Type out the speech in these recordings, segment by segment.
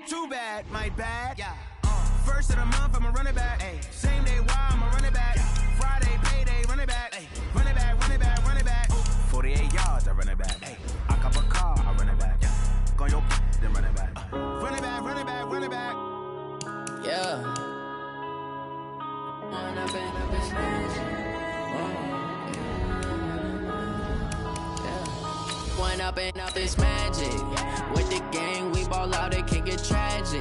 Too bad, my bad. Yeah. First of the month, I'm a running back. Ay. Same day, why I'm a running back. Yeah. Friday, payday, running back. Ay. Running back, running back, running back. 48 yards, I run it back. Ay. I cop a car, I run it back. Yeah. Go your then run it back. Run it back, run it back, run it back. Yeah. Run up and up his hands. One up and up is magic. With the gang, we ball out, it can get tragic.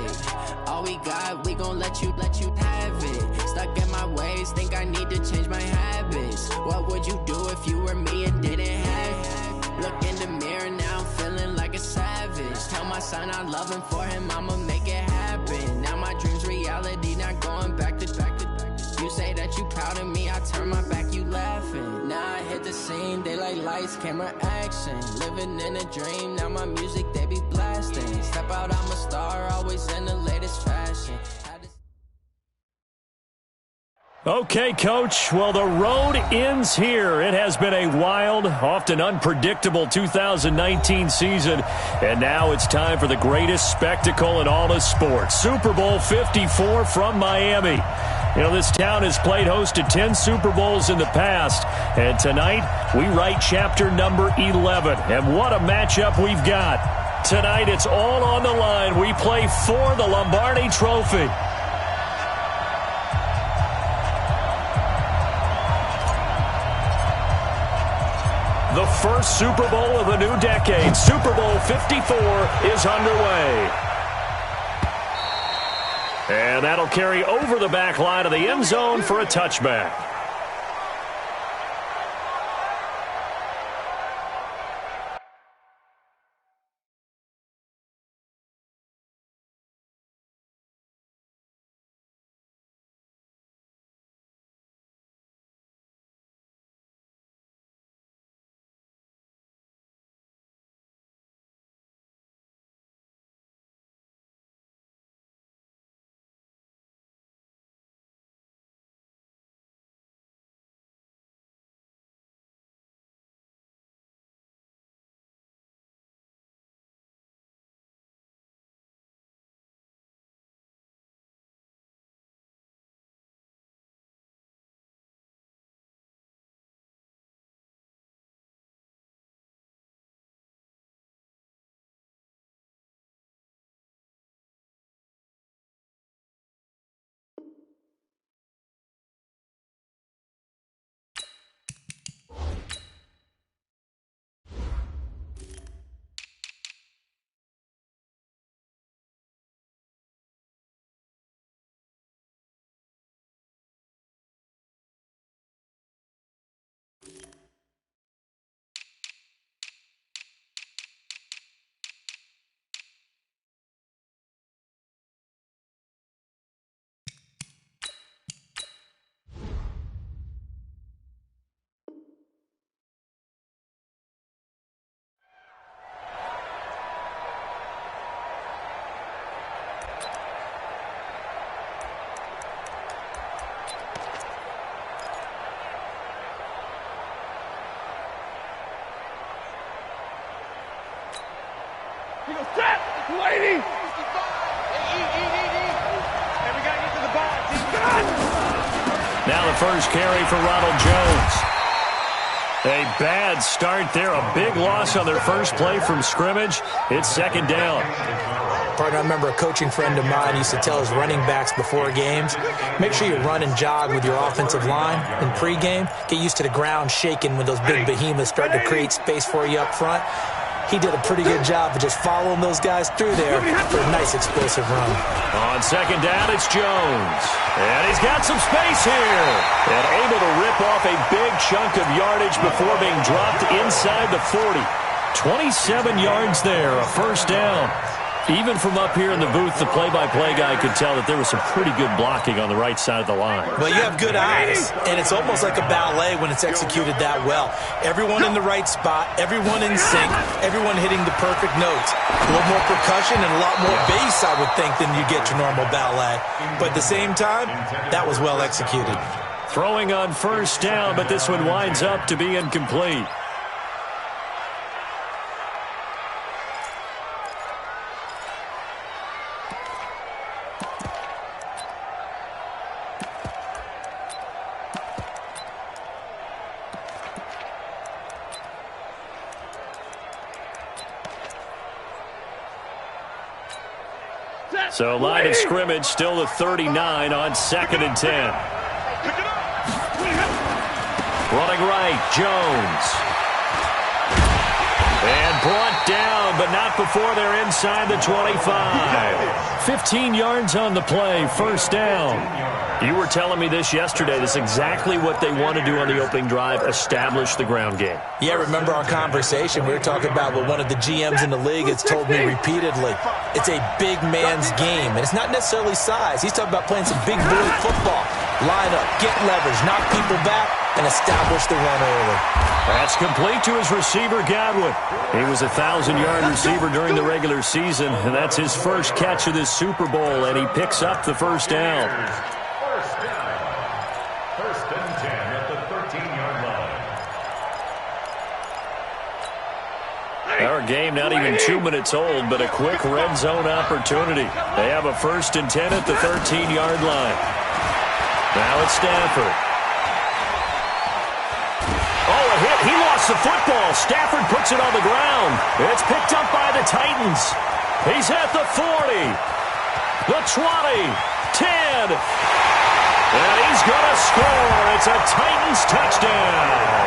All we got, we gon' let you have it. Stuck in my ways, think I need to change my habits. What would you do if you were me and didn't have it? Look in the mirror, now I'm feeling like a savage. Tell my son I love him, for him I'ma make it happen. Now my dream's reality, not going back to. You say that you proud of me, I turn my back, you laughing. Now I hit the scene, daylight lights, camera action. Living in a dream, now my music, they be blasting. Step out, I'm a star, always in the latest fashion. Okay, Coach. Well, the road ends here. It has been a wild, often unpredictable 2019 season. And now it's time for the greatest spectacle in all of sports. Super Bowl 54 from Miami. You know, this town has played host to 10 Super Bowls in the past. And tonight, we write chapter number 11. And what a matchup we've got. Tonight, it's all on the line. We play for the Lombardi Trophy. The first Super Bowl of the new decade, Super Bowl 54, is underway. And that'll carry over the back line of the end zone for a touchback. He goes, step, lady! And we got to get to the box. He's done! Now the first carry for Ronald Jones. A bad start there. A big loss on their first play from scrimmage. It's second down. Partner, I remember a coaching friend of mine used to tell his running backs before games, make sure you run and jog with your offensive line in pregame. Get used to the ground shaking when those big behemoths start to create space for you up front. He did a pretty good job of just following those guys through there for a nice explosive run. On second down, it's Jones. And he's got some space here. And able to rip off a big chunk of yardage before being dropped inside the 40. 27 yards there, a first down. Even from up here in the booth, the play-by-play guy could tell that there was some pretty good blocking on the right side of the line. Well, you have good eyes, and it's almost like a ballet when it's executed that well. Everyone in the right spot, everyone in sync, everyone hitting the perfect notes. A little more percussion and a lot more bass, I would think, than you get your normal ballet. But at the same time, that was well executed. Throwing on first down, but this one winds up to be incomplete. So line of scrimmage still the 39 on 2nd and 10. Running right, Jones. And brought down, but not before they're inside the 25. 15 yards on the play, first down. You were telling me this yesterday. This is exactly what they want to do on the opening drive, establish the ground game. Yeah, remember our conversation? We were talking about what one of the GMs in the league has told me repeatedly. It's a big man's game, and it's not necessarily size. He's talking about playing some big boy football. Line up, get leverage, knock people back, and establish the run early. That's complete to his receiver, Godwin. He was a 1,000-yard receiver during the regular season, and that's his first catch of this Super Bowl, and he picks up the first down. First and 10 at the 13-yard line. Our game not even 2 minutes old, but a quick red zone opportunity. They have a first and 10 at the 13-yard line. Now it's Stafford. Oh, a hit. He lost the football. Stafford puts it on the ground. It's picked up by the Titans. He's at the 40, the 20, 10. And he's going to score. It's a Titans touchdown.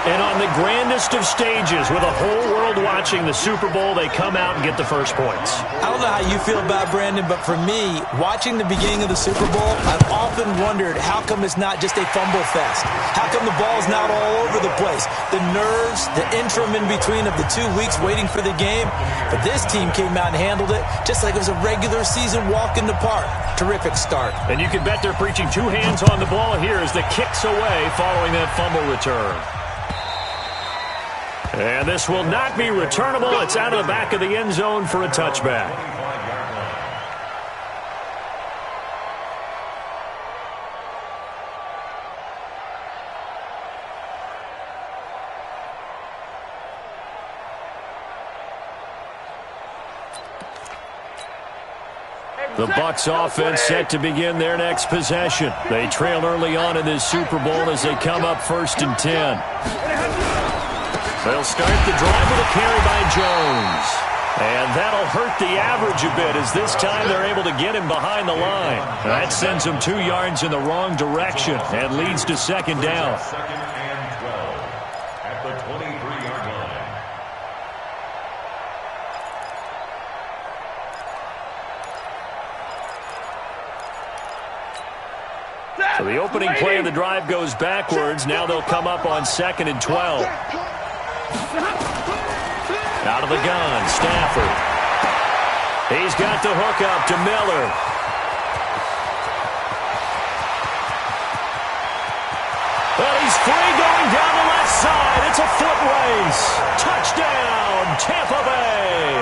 And on the grandest of stages, with a whole world watching the Super Bowl, they come out and get the first points. I don't know how you feel about Brandon, but for me, watching the beginning of the Super Bowl, I've often wondered how come it's not just a fumble fest? How come the ball's not all over the place? The nerves, the interim in between of the 2 weeks waiting for the game. But this team came out and handled it just like it was a regular season walk in the park. Terrific start. And you can bet they're preaching two hands on the ball here as the kick's away following that fumble return. And this will not be returnable. It's out of the back of the end zone for a touchback. The Bucs offense set to begin their next possession. They trail early on in this Super Bowl as they come up first and 10. They'll start the drive with a carry by Jones. And that'll hurt the average a bit as this time they're able to get him behind the line. That sends him 2 yards in the wrong direction and leads to second down. Second and 12 at the 23-yard line. So the opening play of the drive goes backwards. Now they'll come up on second and 12. Out of the gun, Stafford. He's got the hook up to Miller. But he's free going down the left side. It's a foot race. Touchdown, Tampa Bay.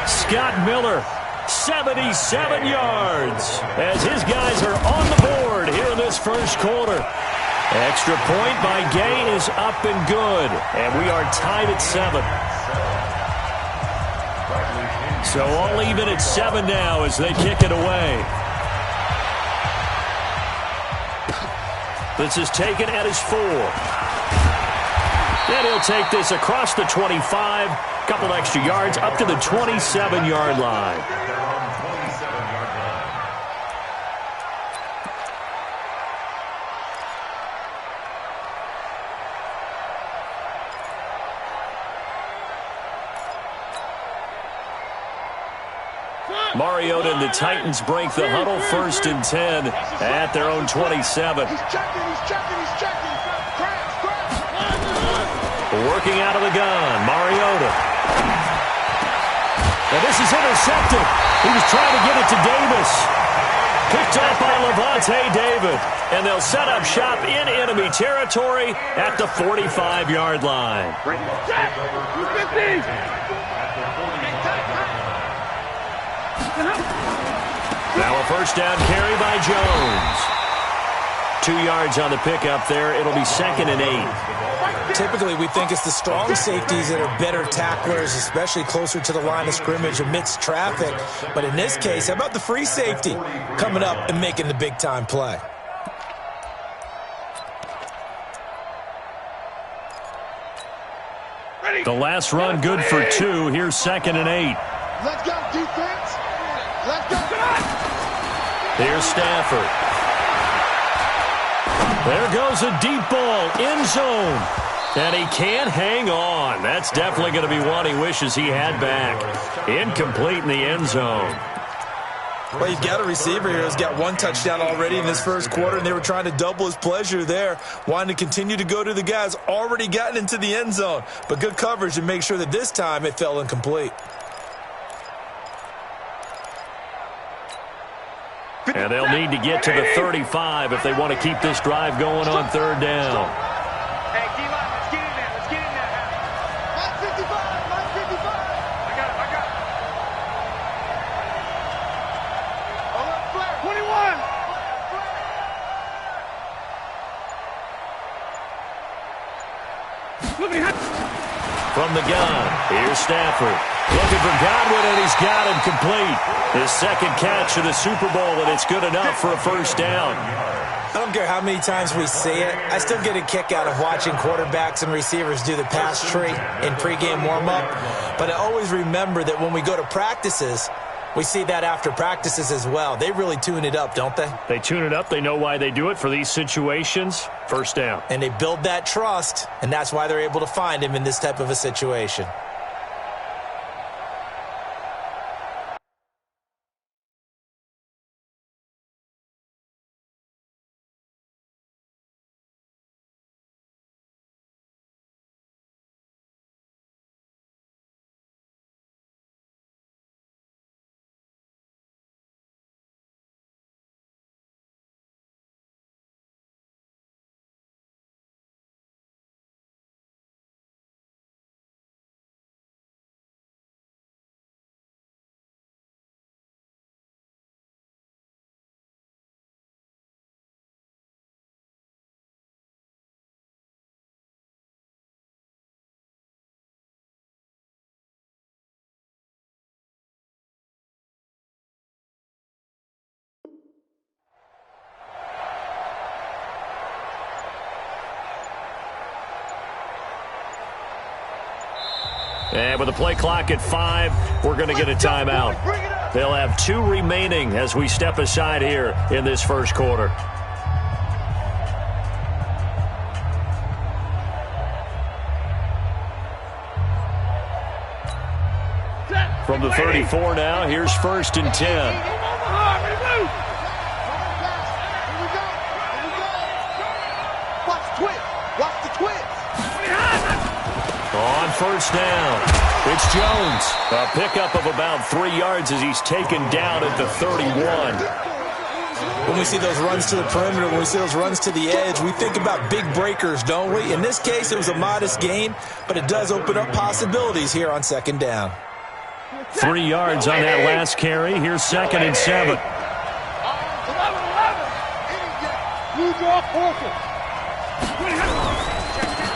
Scott Miller, 77 yards as his guys are on the board here in this first quarter. Extra point by Gay is up and good, and we are tied at 7. So all even at 7 now as they kick it away. This is taken at his 4. And he'll take this across the 25, couple extra yards up to the 27-yard line. Mariota and the Titans break the huddle first and 10 at their own 27. He's checking. Working out of the gun, Mariota. And this is intercepted. He was trying to get it to Davis. Picked off by Levante David. And they'll set up shop in enemy territory at the 45-yard line. Now a first down carry by Jones. 2 yards on the pickup there. It'll be second and 8. Typically, we think it's the strong safeties that are better tacklers, especially closer to the line of scrimmage amidst traffic. But in this case, how about the free safety coming up and making the big-time play? The last run good for 2. Here's second and 8. Let's go, defense. Let's go. Here's Stafford. There goes a deep ball, end zone. And he can't hang on. That's definitely going to be one he wishes he had back. Incomplete in the end zone. Well, you've got a receiver here who's got one touchdown already in this first quarter, and they were trying to double his pleasure there, wanting to continue to go to the guys already gotten into the end zone. But good coverage to make sure that this time it fell incomplete. And they'll need to get to the 35 if they want to keep this drive going on third down. Hey, D-line, let's get in there. Let's get in there. 955, 955. I got it. Hold up, flag. 21. From the gun, here's Stafford. Looking for Godwin, and he's got him complete. His second catch of the Super Bowl, and it's good enough for a first down. I don't care how many times we see it. I still get a kick out of watching quarterbacks and receivers do the pass tree in pregame warm-up. But I always remember that when we go to practices, we see that after practices as well. They really tune it up, don't they? They tune it up. They know why they do it for these situations. First down. And they build that trust, and that's why they're able to find him in this type of a situation. And with the play clock at 5, we're going to get a timeout. They'll have 2 remaining as we step aside here in this first quarter. From the 34 now, here's 1st and 10. On first down, it's Jones. A pickup of about 3 yards as he's taken down at the 31. When we see those runs to the perimeter, when we see those runs to the edge, we think about big breakers, don't we? In this case, it was a modest gain, but it does open up possibilities here on 2nd down. 3 yards on that last carry. Here's 2nd and 7. 11.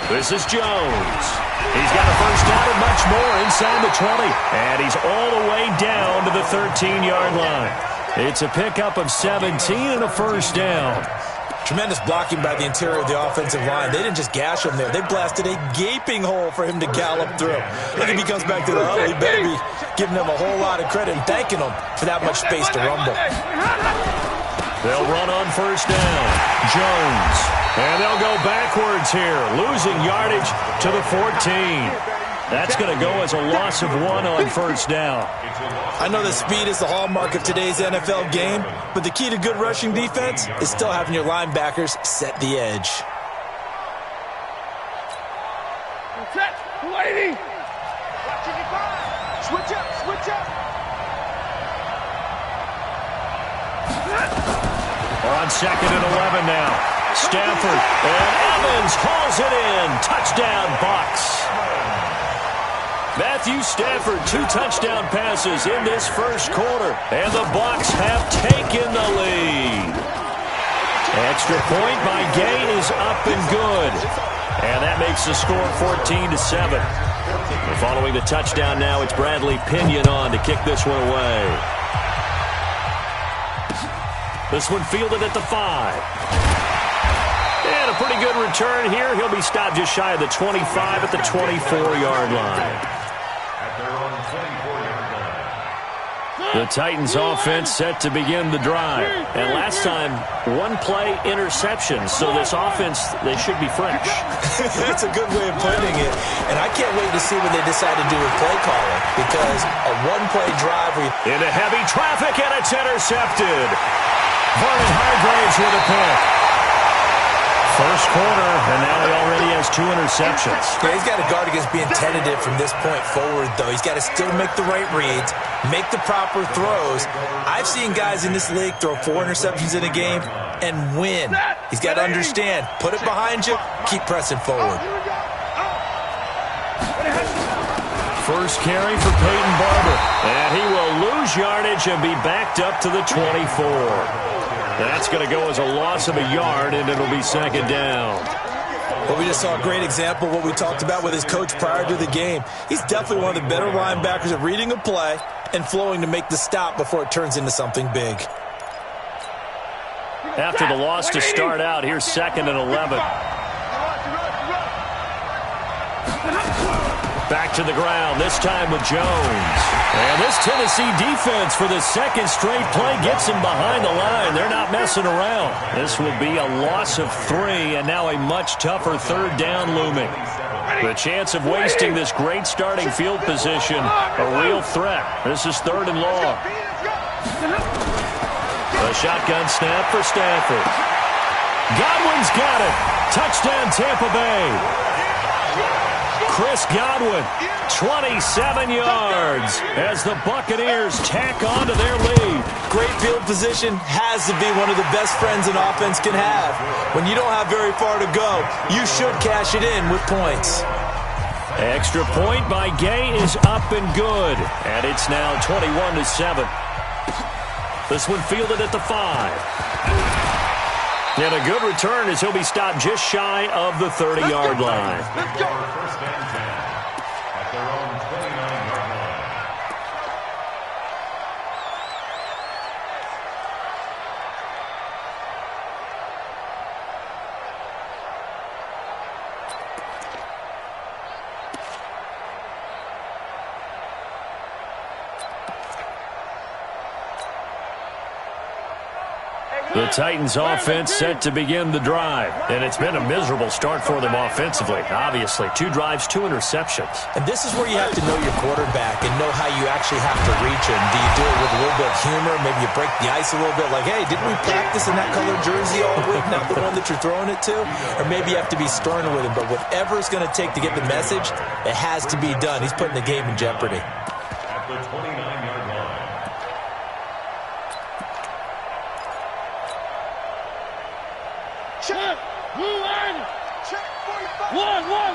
This is Jones. He's got a first down and much more inside the 20. And he's all the way down to the 13-yard line. It's a pickup of 17 and a first down. Tremendous blocking by the interior of the offensive line. They didn't just gash him there. They blasted a gaping hole for him to gallop through. Look, if he comes back to the huddle, he better be giving them a whole lot of credit and thanking them for that much space to rumble. They'll run on first down. Jones. And they'll go backwards here, losing yardage to the 14. That's going to go as a loss of 1 on first down. I know that speed is the hallmark of today's NFL game, but the key to good rushing defense is still having your linebackers set the edge. Waiting. Switch up, switch up. On 2nd and 11 now. Stafford and Evans hauls it in. Touchdown, Bucs. Matthew Stafford, 2 touchdown passes in this first quarter, and the Bucs have taken the lead. Extra point by Gay is up and good, and that makes the score 14-7. And following the touchdown now, it's Bradley Pinion on to kick this one away. This one fielded at the 5. And a pretty good return here. He'll be stopped just shy of the 25 at the 24-yard line. The Titans offense set to begin the drive. And last time, one-play interception. So this offense, they should be fresh. That's a good way of putting it. And I can't wait to see what they decide to do with play calling. Because a one-play drive... Into heavy traffic, and it's intercepted. Vernon Hargraves with a pick. First quarter, and now he already has 2 interceptions. Yeah, he's got to guard against being tentative from this point forward, though. He's got to still make the right reads, make the proper throws. I've seen guys in this league throw 4 interceptions in a game and win. He's got to understand, put it behind you, keep pressing forward. First carry for Peyton Barber, and he will lose yardage and be backed up to the 24. That's going to go as a loss of a yard, and it'll be second down. Well, we just saw a great example of what we talked about with his coach prior to the game. He's definitely one of the better linebackers at reading a play and flowing to make the stop before it turns into something big. After the loss to start out, here's 2nd and 11. Back to the ground, this time with Jones. And this Tennessee defense for the second straight play gets him behind the line. They're not messing around. This will be a loss of 3, and now a much tougher 3rd down looming. The chance of wasting this great starting field position, a real threat. This is 3rd and long. A shotgun snap for Stafford. Godwin's got it. Touchdown, Tampa Bay. Chris Godwin, 27 yards as the Buccaneers tack on to their lead. Great field position has to be one of the best friends an offense can have. When you don't have very far to go, you should cash it in with points. Extra point by Gay is up and good, and it's now 21-7. This one fielded at the 5. And a good return as he'll be stopped just shy of the 30-yard line. First and 10 at their own 29-yard line. The Titans offense set to begin the drive. And it's been a miserable start for them offensively, obviously. 2 drives, 2 interceptions. And this is where you have to know your quarterback and know how you actually have to reach him. Do you do it with a little bit of humor? Maybe you break the ice a little bit like, hey, didn't we practice in that colored jersey all week, not the one that you're throwing it to? Or maybe you have to be sterner with him. But whatever it's going to take to get the message, it has to be done. He's putting the game in jeopardy. At the 29-yard line. Check. Blue line. Check. 45. 1. 45.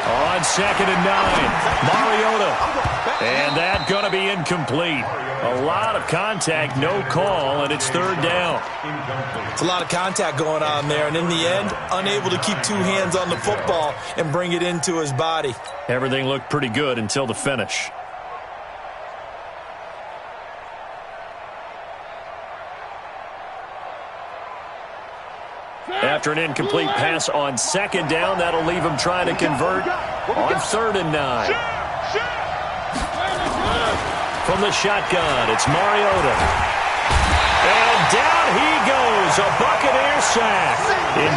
On 2nd and 9, Mariota. And that going to be incomplete. A lot of contact, no call, and it's 3rd down. It's a lot of contact going on there, and in the end, unable to keep 2 hands on the football and bring it into his body. Everything looked pretty good until the finish. After an incomplete pass on 2nd down, that'll leave him trying to convert on 3rd and 9. From the shotgun, it's Mariota. And down he goes, a Buccaneer sack.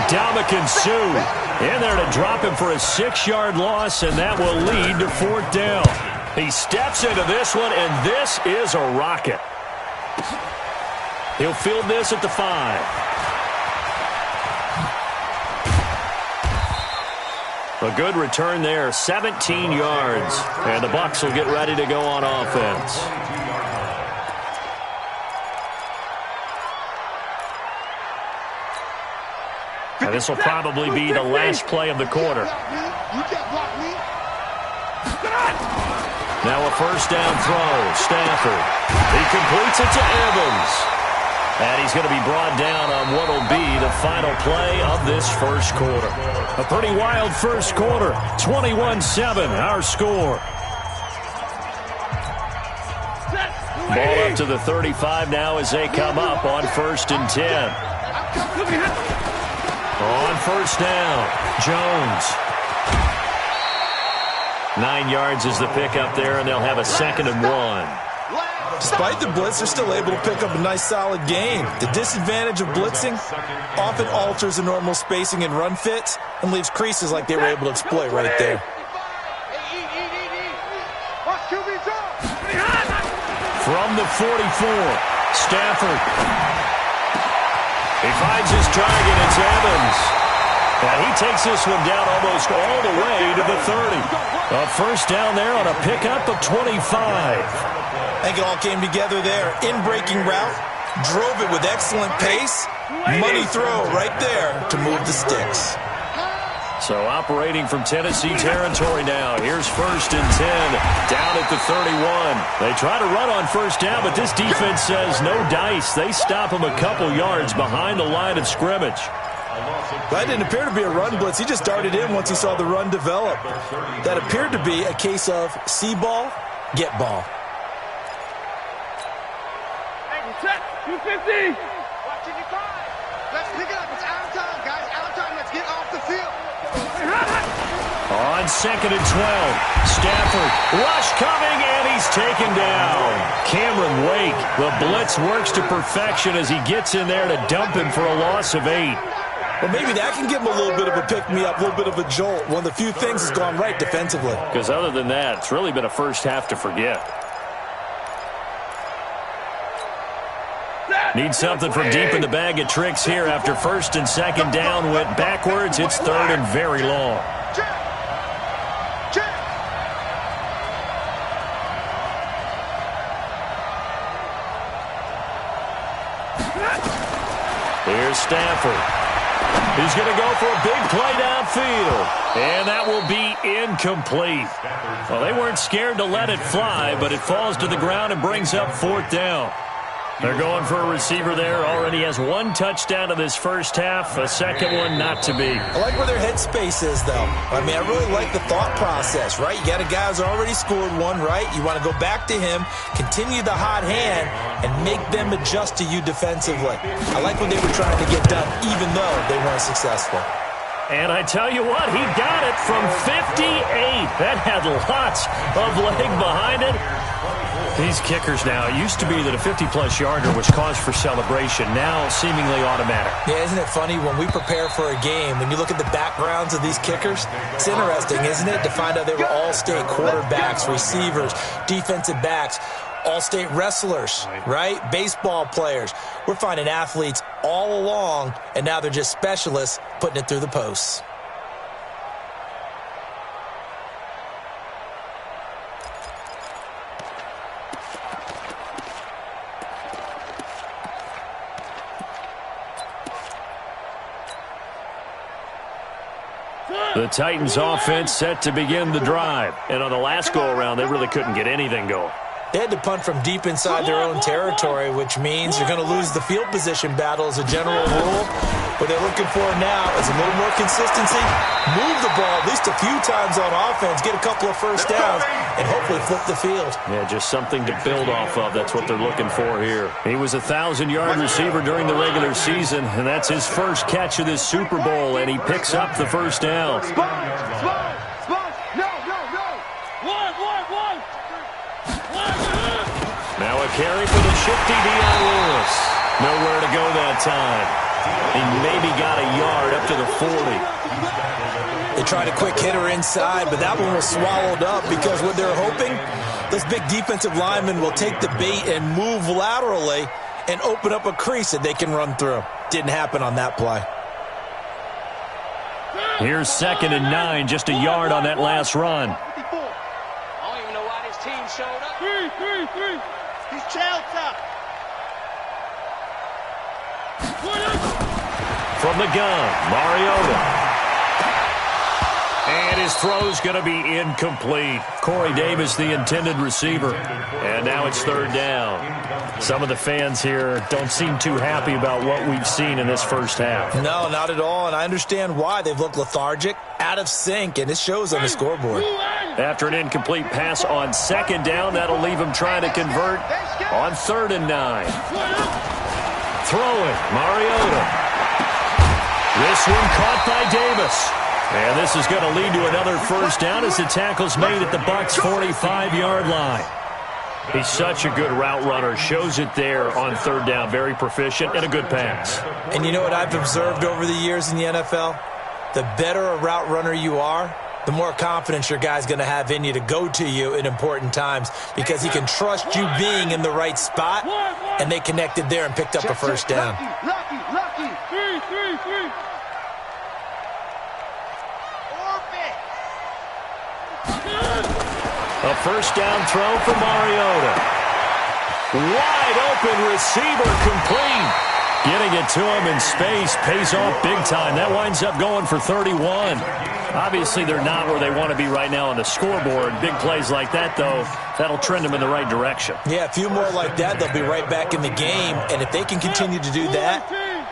Ndamukong Suh in there to drop him for a 6-yard loss, and that will lead to 4th down. He steps into this one, and this is a rocket. He'll field this at the 5. A good return there, 17 yards. And the Bucs will get ready to go on offense. And this will probably be the last play of the quarter. Now a 1st down throw, Stafford. He completes it to Evans. And he's going to be brought down on what will be the final play of this first quarter. A pretty wild first quarter. 21-7, our score. Ball up to the 35 now as they come up on 1st and 10. On 1st down, Jones. 9 yards is the pickup there, and they'll have a 2nd and 1. Despite the blitz, they're still able to pick up a nice, solid gain. The disadvantage of blitzing often alters the normal spacing and run fits and leaves creases like they were able to exploit right there. From the 44, Stafford. He finds his target. It's Evans. And he takes this one down almost all the way to the 30. A first down there on a pickup of 25. I think it all came together there. In-breaking route, drove it with excellent pace. Money throw right there to move the sticks. So operating from Tennessee territory now. Here's 1st and 10 down at the 31. They try to run on first down, but this defense says no dice. They stop him a couple yards behind the line of scrimmage. That didn't appear to be a run blitz. He just darted in once he saw the run develop. That appeared to be a case of see ball, get ball. 250. Let's pick it up. It's out of time, guys. Out of time. Let's get off the field. On 2nd and 12, Stafford, rush coming, and he's taken down. Cameron Wake, the blitz works to perfection as he gets in there to dump him for a loss of 8. Well, maybe that can give him a little bit of a pick-me-up, a little bit of a jolt. One of the few things that's gone right defensively. Because other than that, it's really been a first half to forget. Need something from deep in the bag of tricks here after 1st and 2nd down went backwards. It's 3rd and very long. Here's Stafford. He's going to go for a big play downfield. And that will be incomplete. Well, they weren't scared to let it fly, but it falls to the ground and brings up 4th down. They're going for a receiver there. Already has 1 touchdown in this first half. A second one not to be. I like where their headspace is, though. I mean, I really like the thought process, right? You got a guy who's already scored 1, right? You want to go back to him, continue the hot hand, and make them adjust to you defensively. I like what they were trying to get done, even though they weren't successful. And I tell you what, he got it from 58. That had lots of leg behind it. These kickers now, it used to be that a 50-plus yarder was cause for celebration, now seemingly automatic. Yeah, isn't it funny when we prepare for a game, when you look at the backgrounds of these kickers, it's interesting, isn't it, to find out they were all-state quarterbacks, receivers, defensive backs, all-state wrestlers, right? Baseball players. We're finding athletes all along, and now they're just specialists putting it through the posts. The Titans offense set to begin the drive. And on the last go-around, they really couldn't get anything going. They had to punt from deep inside their own territory, which means you're going to lose the field position battle as a general rule. What they're looking for now is a little more consistency, move the ball at least a few times on offense, get a couple of first downs, and hopefully flip the field. Yeah, just something to build off of. That's what they're looking for here. He was a 1,000-yard receiver during the regular season, and that's his first catch of this Super Bowl, and he picks up the first down. Now a carry for the shifty Dion Lewis. Nowhere to go that time. He maybe got a yard up to the 40. They tried a quick hitter inside, but that one was swallowed up because what they're hoping, this big defensive lineman will take the bait and move laterally and open up a crease that they can run through. Didn't happen on that play. Here's 2nd and 9, just a yard on that last run. I don't even know why this team showed up. 3. He's tailed up. From the gun, Mariota. And his throw's going to be incomplete. Corey Davis, the intended receiver. And now it's 3rd down. Some of the fans here don't seem too happy about what we've seen in this first half. No, not at all, and I understand why. They've looked lethargic, out of sync, and it shows on the scoreboard. After an incomplete pass on 2nd down, that'll leave him trying to convert on 3rd and 9. Throwing, Mariota. This one caught by Davis. And this is going to lead to another first down as the tackle's made at the Bucs' 45-yard line. He's such a good route runner. Shows it there on third down. Very proficient and a good pass. And you know what I've observed over the years in the NFL? The better a route runner you are, the more confidence your guy's going to have in you to go to you in important times because he can trust you being in the right spot, and they connected there and picked up a first down. Lucky. 3. A first down throw for Mariota. Wide open receiver complete. Getting it to him in space pays off big time. That winds up going for 31. Obviously, they're not where they want to be right now on the scoreboard. Big plays like that, though, that'll trend them in the right direction. Yeah, a few more like that, they'll be right back in the game. And if they can continue to do that,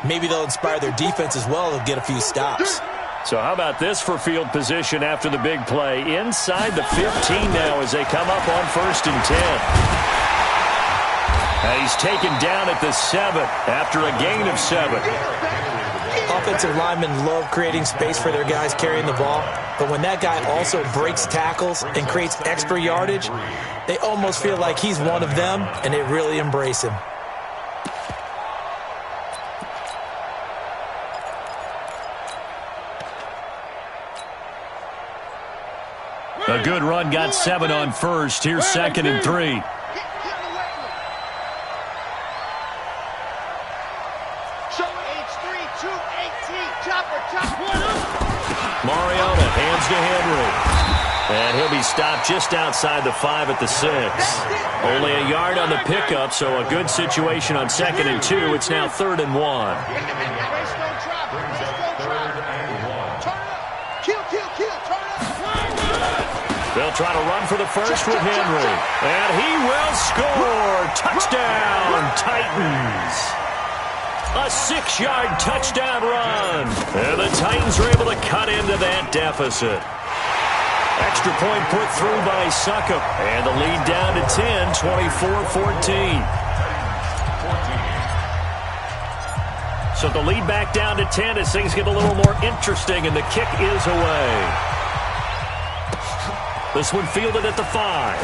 maybe they'll inspire their defense as well. They'll get a few stops. So how about this for field position after the big play? Inside the 15 now as they come up on 1st and 10. And he's taken down at the 7 after a gain of 7. Offensive linemen love creating space for their guys carrying the ball, but when that guy also breaks tackles and creates extra yardage, they almost feel like he's one of them, and they really embrace him. A good run got 7 on 1st. Here's 2nd and 3. Mariota hands to Henry. And he'll be stopped just outside the 5 at the 6. Only a yard on the pickup, so a good situation on 2nd and 2. It's now 3rd and 1. They'll try to run for the first with Henry. And he will score. Touchdown, Titans. A 6-yard touchdown run. And the Titans are able to cut into that deficit. Extra point put through by Succop. And the lead down to 10, 24-14. So the lead back down to 10 as things get a little more interesting, and the kick is away. This one fielded at the 5.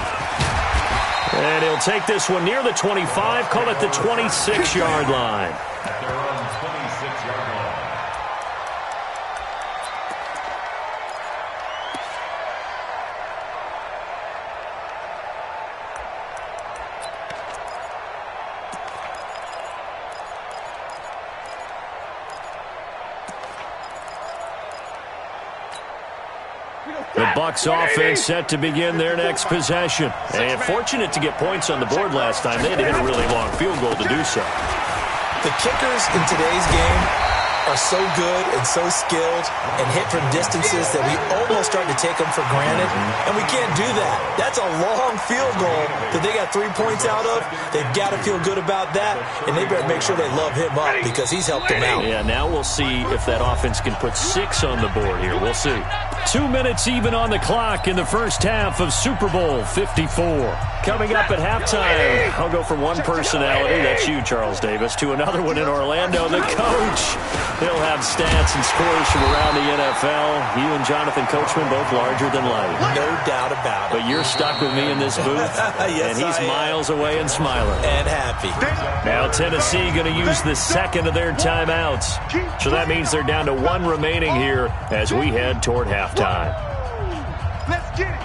And he'll take this one near the 25, call it the 26-yard line. At their own 26-yard line. The Bucs offense set to begin their next possession. And fortunate to get points on the board last time. They had to hit a really long field goal to do so. The kickers in today's game are so good and so skilled and hit from distances that we almost start to take them for granted, and we can't do that. That's a long field goal that they got 3 points out of. They've got to feel good about that, and they better make sure they love him up because he's helped them out. Yeah, now we'll see if that offense can put 6 on the board here. We'll see. 2 minutes even on the clock in the first half of Super Bowl 54. Coming up at halftime, I'll go from one personality, that's you, Charles Davis, to another one in Orlando, the coach. He'll have stats and scores from around the NFL. You and Jonathan Coachman both larger than life. No doubt about it. But you're stuck with me in this booth, yes, and he's miles away and smiling. And happy. Now Tennessee going to use the second of their timeouts. So that means they're down to 1 remaining here as we head toward halftime. Let's get it.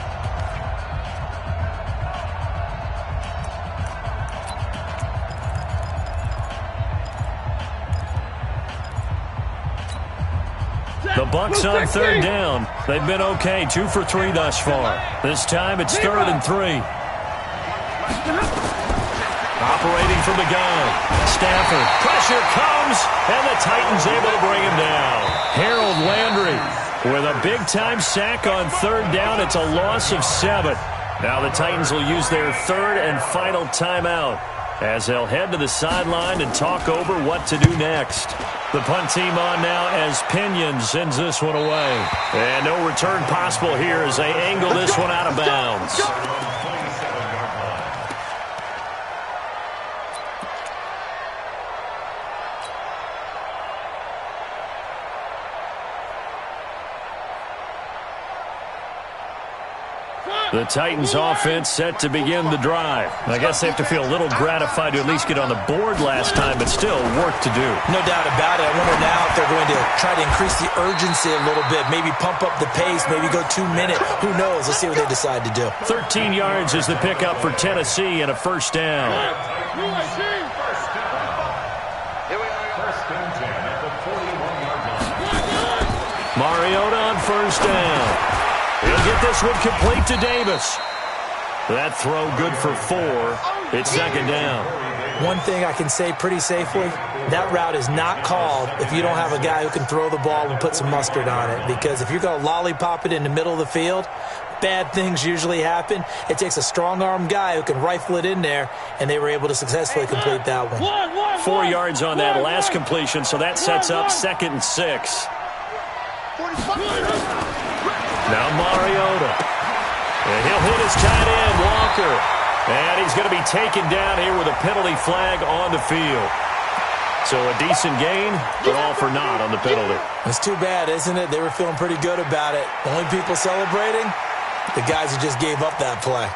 The Bucs on 3rd down. They've been okay, 2 for 3 thus far. This time it's 3rd and 3. Operating from the gun. Stafford. Pressure comes, and the Titans able to bring him down. Harold Landry with a big-time sack on 3rd down. It's a loss of 7. Now the Titans will use their 3rd and final timeout as they'll head to the sideline and talk over what to do next. The punt team on now as Pinion sends this one away. And no return possible here as they angle this one out of bounds. The Titans offense set to begin the drive. I guess they have to feel a little gratified to at least get on the board last time, but still work to do. No doubt about it. I wonder now if they're going to try to increase the urgency a little bit, maybe pump up the pace, maybe go 2 minute. Who knows? Let's see what they decide to do. 13 yards is the pickup for Tennessee and a first down. Mariota on first down. He'll get this one complete to Davis. That throw good for 4. It's second down. One thing I can say pretty safely, that route is not called if you don't have a guy who can throw the ball and put some mustard on it. Because if you're going to lollipop it in the middle of the field, bad things usually happen. It takes a strong-arm guy who can rifle it in there, and they were able to successfully complete that one. 4 yards on that last completion, so that sets up 2nd and 6. Now Mariota. And he'll hit his tight end, Walker. And he's going to be taken down here with a penalty flag on the field. So a decent gain, but all for naught on the penalty. It's too bad, isn't it? They were feeling pretty good about it. The only people celebrating, the guys who just gave up that play.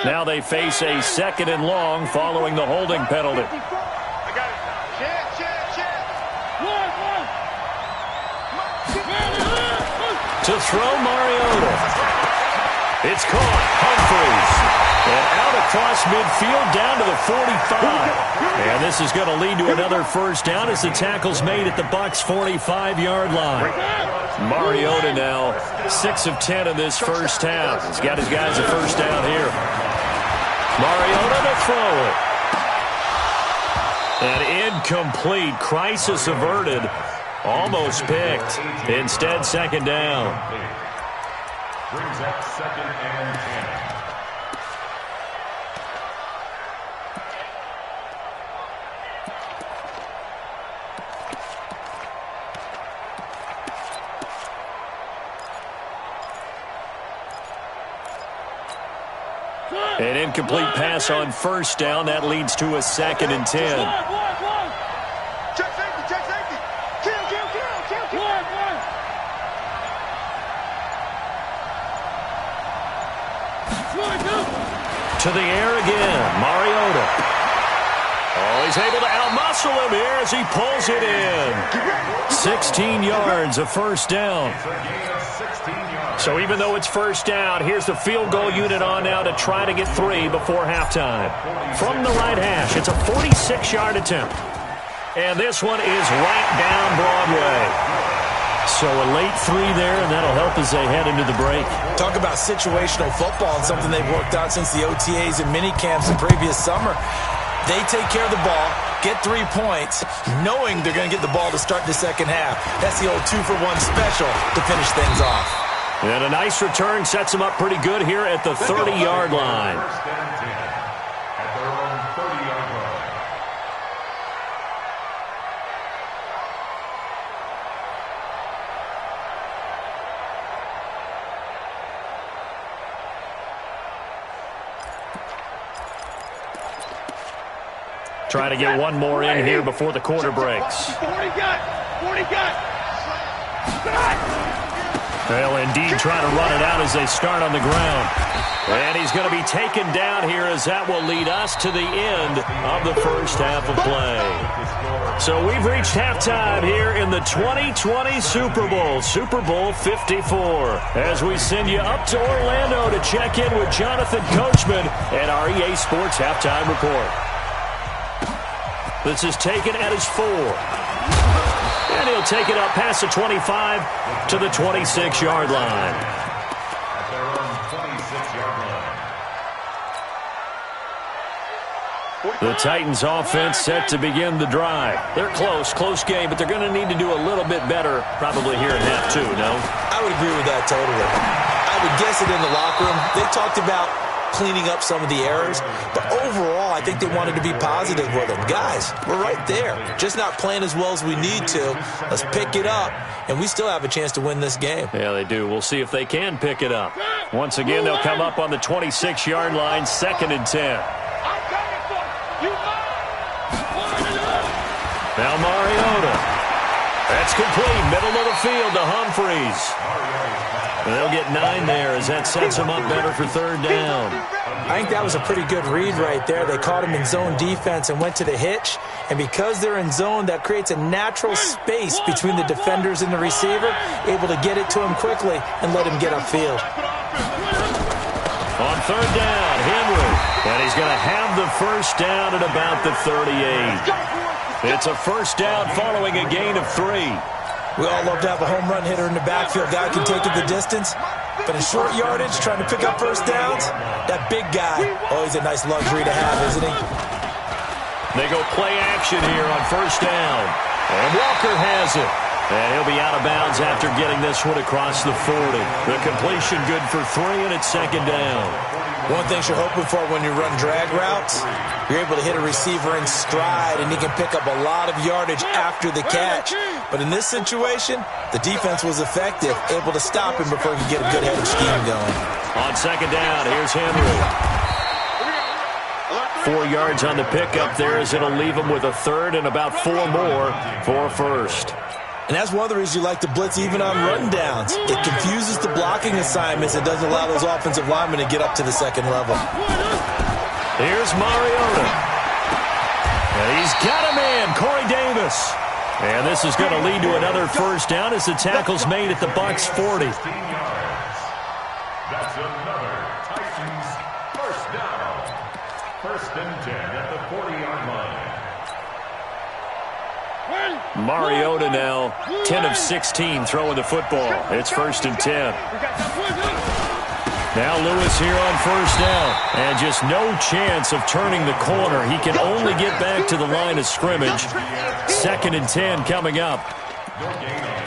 Now they face a 2nd and long following the holding penalty. I got it. Check. To throw Mariota. It's caught. Humphries. And out across midfield down to the 45. And this is going to lead to another first down as the tackle's made at the Bucs' 45-yard line. Mariota now 6 of 10 in this first half. He's got his guys a first down here. Mariota to throw it. An incomplete. Crisis averted. Almost picked. Instead, second down. Brings up 2nd and 10. An incomplete pass on first down. That leads to a 2nd and 10. Check safety. Kill. To the air again. Mariota. Oh, he's able to outmuscle him here as he pulls it in. 16 yards, a first down. So even though it's first down, here's the field goal unit on now to try to get 3 before halftime. From the right hash, it's a 46-yard attempt. And this one is right down Broadway. So a late 3 there, and that'll help as they head into the break. Talk about situational football and something they've worked out since the OTAs and mini camps the previous summer. They take care of the ball, get 3 points, knowing they're going to get the ball to start the second half. That's the old 2-for-1 special to finish things off. And a nice return sets them up pretty good here at the 30-yard line. First and 10 at their own 30-yard line. Trying to get one more in here before the quarter breaks. 40 got. They'll indeed try to run it out as they start on the ground. And he's going to be taken down here as that will lead us to the end of the first half of play. So we've reached halftime here in the 2020 Super Bowl, Super Bowl 54. As we send you up to Orlando to check in with Jonathan Coachman and our EA Sports Halftime Report. This is taken at his 4. And he'll take it up past the 25 to the 26-yard line. At their own 26-yard line. The Titans offense set to begin the drive. They're close game, but they're going to need to do a little bit better probably here in half 2, no? I would agree with that totally. I would guess it in the locker room. They talked about cleaning up some of the errors. But overall, I think they wanted to be positive with them. Guys, we're right there. Just not playing as well as we need to. Let's pick it up, and we still have a chance to win this game. Yeah, they do. We'll see if they can pick it up. Once again, they'll come up on the 26-yard line, 2nd and 10. Now Mariota. That's complete. Middle of the field to Humphreys. And they'll get 9 there as that sets them up better for 3rd down. I think that was a pretty good read right there. They caught him in zone defense and went to the hitch. And because they're in zone, that creates a natural space between the defenders and the receiver, able to get it to him quickly and let him get upfield. On 3rd down, Henry. And he's going to have the 1st down at about the 38. It's a 1st down following a gain of 3. We all love to have a home run hitter in the backfield. Guy can take it the distance. But in short yardage, trying to pick up 1st downs, that big guy, always a nice luxury to have, isn't he? They go play action here on 1st down. And Walker has it. And he'll be out of bounds after getting this one across the 40. The completion good for 3, and it's 2nd down. One thing you're hoping for when you run drag routes, you're able to hit a receiver in stride, and he can pick up a lot of yardage after the catch. But in this situation, the defense was effective, able to stop him before he could get a good head of steam going. On 2nd down, here's Henry. 4 yards on the pickup there as it'll leave him with a 3rd and about 4 more for a 1st. And that's one of the reasons you like to blitz even on run downs. It confuses the blocking assignments. It doesn't allow those offensive linemen to get up to the 2nd level. Here's Mariota. And he's got a man, Corey Davis. And this is going to lead to another 1st down as the tackle's made at the Bucs 40. That's another Titans 1st down. 1st and 10 at the 40-yard line. Mariota now 10 of 16 throwing the football. It's 1st and 10. Now Lewis here on 1st down. And just no chance of turning the corner. He can only get back to the line of scrimmage. 2nd and 10 coming up.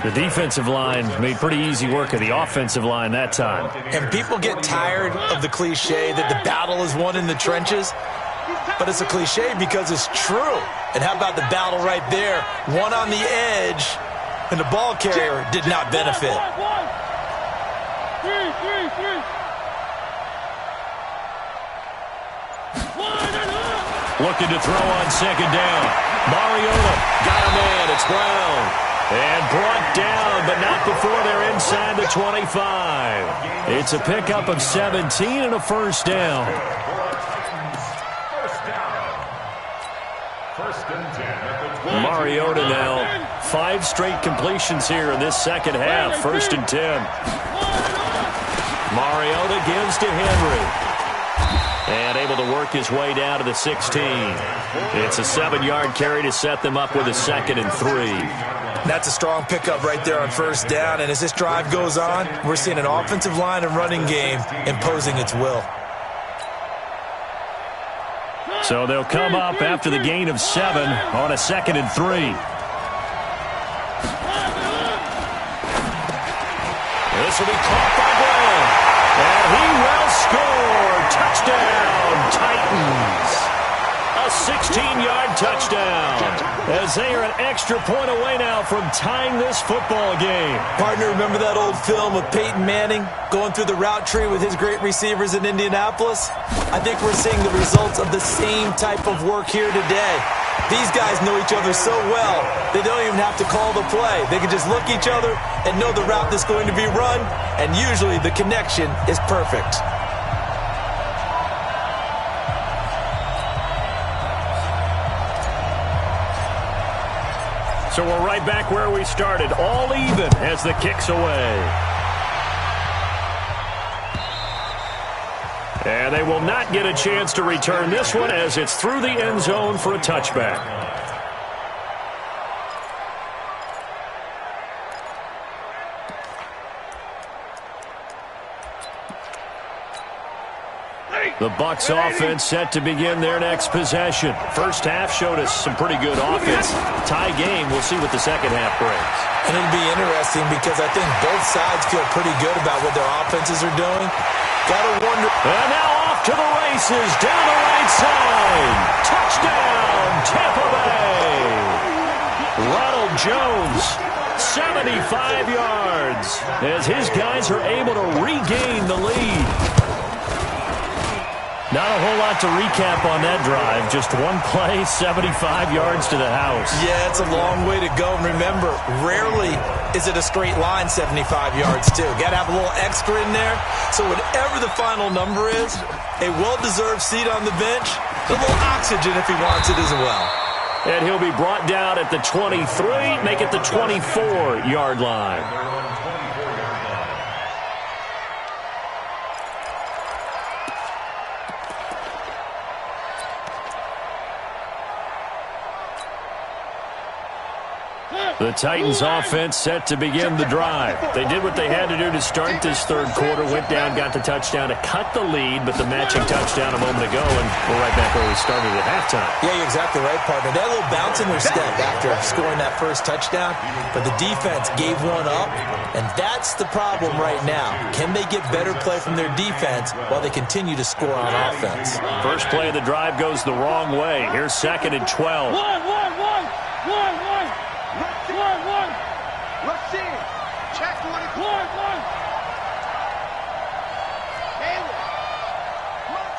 The defensive line made pretty easy work of the offensive line that time. And people get tired of the cliche that the battle is won in the trenches. But it's a cliche because it's true. And how about the battle right there? One on the edge, and the ball carrier did not benefit. Looking to throw on 2nd down. Mariota got a man. It's Brown. And brought down, but not before they're inside the 25. It's a pickup of 17 and a 1st down. 1st and 10 at the 20. Mariota now 5 straight completions here in this 2nd half. 1st and 10. Mariota gives to Henry. And able to work his way down to the 16. It's a 7-yard carry to set them up with a 2nd and 3. That's a strong pickup right there on 1st down. And as this drive goes on, we're seeing an offensive line and running game imposing its will. So they'll come up after the gain of 7 on a 2nd and 3. This will be caught by Brown. And he will score. Touchdown, Titans. A 16-yard touchdown. As they are an extra point away now from tying this football game. Partner, remember that old film of Peyton Manning going through the route tree with his great receivers in Indianapolis? I think we're seeing the results of the same type of work here today. These guys know each other so well, they don't even have to call the play. They can just look each other and know the route that's going to be run, and usually the connection is perfect. So we're right back where we started, all even as the kick's away. And they will not get a chance to return this one as it's through the end zone for a touchback. The Bucs offense set to begin their next possession. First half showed us some pretty good offense. Tie game. We'll see what the second half brings. And it'll be interesting because I think both sides feel pretty good about what their offenses are doing. Gotta wonder. And now off to the races, down the right side. Touchdown, Tampa Bay. Ronald Jones, 75 yards, as his guys are able to regain the lead. Not a whole lot to recap on that drive. Just one play, 75 yards to the house. Yeah, it's a long way to go. And remember, rarely is it a straight line 75 yards, too. Got to have a little extra in there. So whatever the final number is, a well-deserved seat on the bench, a little oxygen if he wants it as well. And he'll be brought down at the 23, make it the 24-yard line. The Titans offense set to begin the drive. They did what they had to do to start this third quarter, went down, got the touchdown to cut the lead, but the matching touchdown a moment ago, and we're right back where we started at halftime. Yeah, you're exactly right, partner. They had a little bounce in their step after scoring that first touchdown, but the defense gave one up, and that's the problem right now. Can they get better play from their defense while they continue to score on offense? First play of the drive goes the wrong way. Here's 2nd and 12. Rush in. Check 24. Taylor.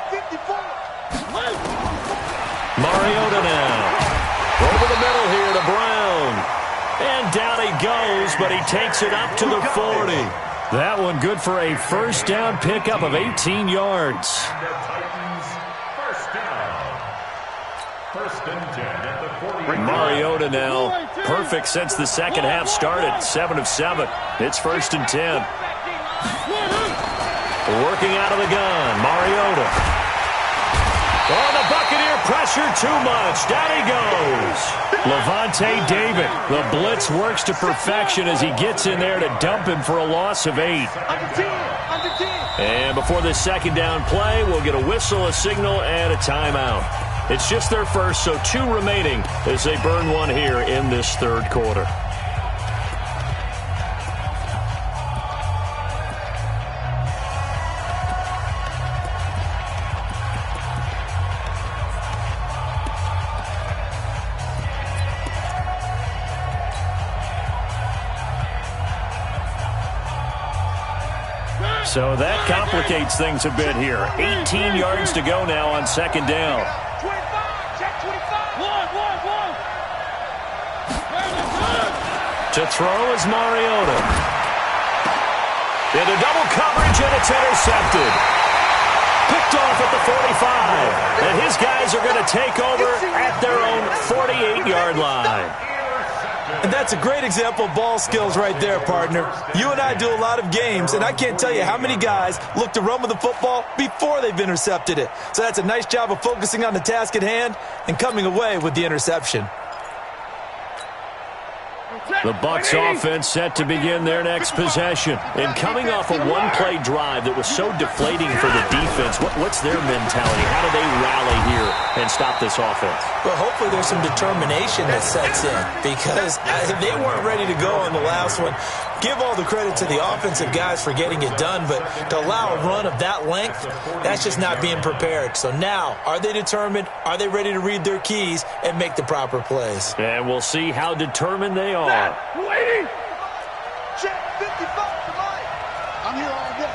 54. Mariota now. Over the middle here to Brown. And down he goes, but he takes it up to the 40. That one good for a first down pickup of 18 yards. First and 10 at the 40. Mariota now. Perfect since the second half started. 7 of 7. It's 1st and 10. Working out of the gun. Mariota. Oh, the Buccaneer pressure too much. Down he goes. Levante David. The blitz works to perfection as he gets in there to dump him for a loss of 8. And before the second down play, we'll get a whistle, a signal, and a timeout. It's just their first, so 2 remaining as they burn one here in this third quarter. So that complicates things a bit here. 18 yards to go now on second down. To throw is Mariota. Into double coverage, and it's intercepted. Picked off at the 45. And his guys are going to take over at their own 48-yard line. And that's a great example of ball skills right there, partner. You and I do a lot of games, and I can't tell you how many guys look to run with the football before they've intercepted it. So that's a nice job of focusing on the task at hand and coming away with the interception. The Bucs offense set to begin their next possession. And coming off a one-play drive that was so deflating for the defense, what's their mentality? How do they rally here and stop this offense? Well, hopefully there's some determination that sets in because they weren't ready to go on the last one. Give all the credit to the offensive guys for getting it done, but to allow a run of that length, that's just not being prepared. So now, are they determined? Are they ready to read their keys and make the proper plays? And we'll see how determined they are. Waiting. Check 55 to Mike. I'm here all day.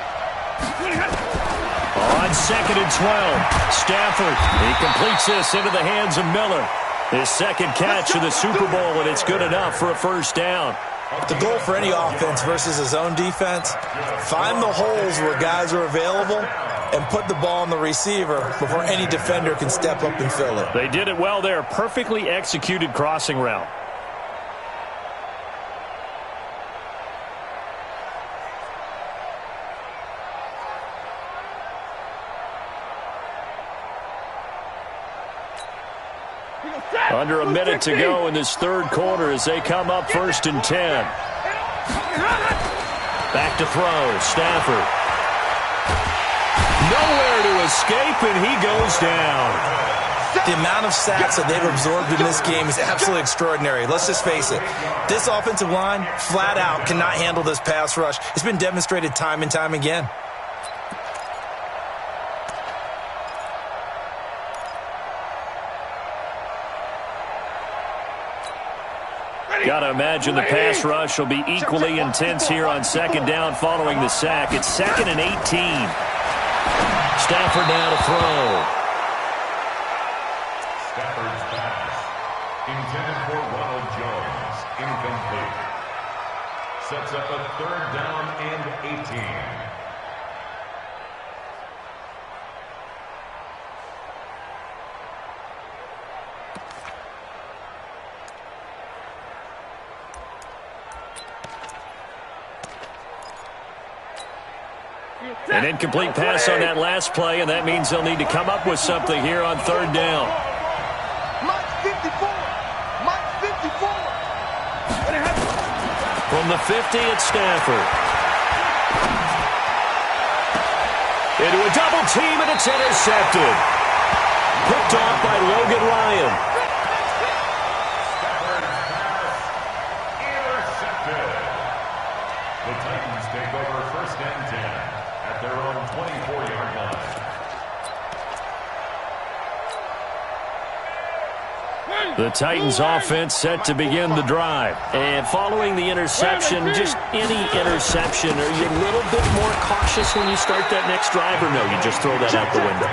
On 2nd and 12, Stafford. He completes this into the hands of Miller. His second catch of the Super Bowl, and it's good enough for a first down. The goal for any offense versus his own defense, find the holes where guys are available and put the ball on the receiver before any defender can step up and fill it. They did it well there. Perfectly executed crossing route. Under a minute to go in this third quarter as they come up 1st and 10. Back to throw, Stafford. Nowhere to escape, and he goes down. The amount of sacks that they've absorbed in this game is absolutely extraordinary. Let's just face it. This offensive line, flat out, cannot handle this pass rush. It's been demonstrated time and time again. Got to imagine the pass rush will be equally intense here on second down following the sack. It's 2nd and 18. Stafford now to throw. Stafford's pass, intended for Ronald Jones, incomplete. Sets up a 3rd down and 18. An incomplete pass on that last play, and that means they'll need to come up with something here on 3rd down. Mike 54. Mike 54. From the 50, it's Stafford. Into a double team, and it's intercepted. Picked off by Logan Ryan. Stafford's pass, intercepted. The Titans take over 1st and 10. At their own 24-yard line. The Titans offense set to begin the drive. And following the interception, just any interception, are you a little bit more cautious when you start that next drive, or no, you just throw that out the window?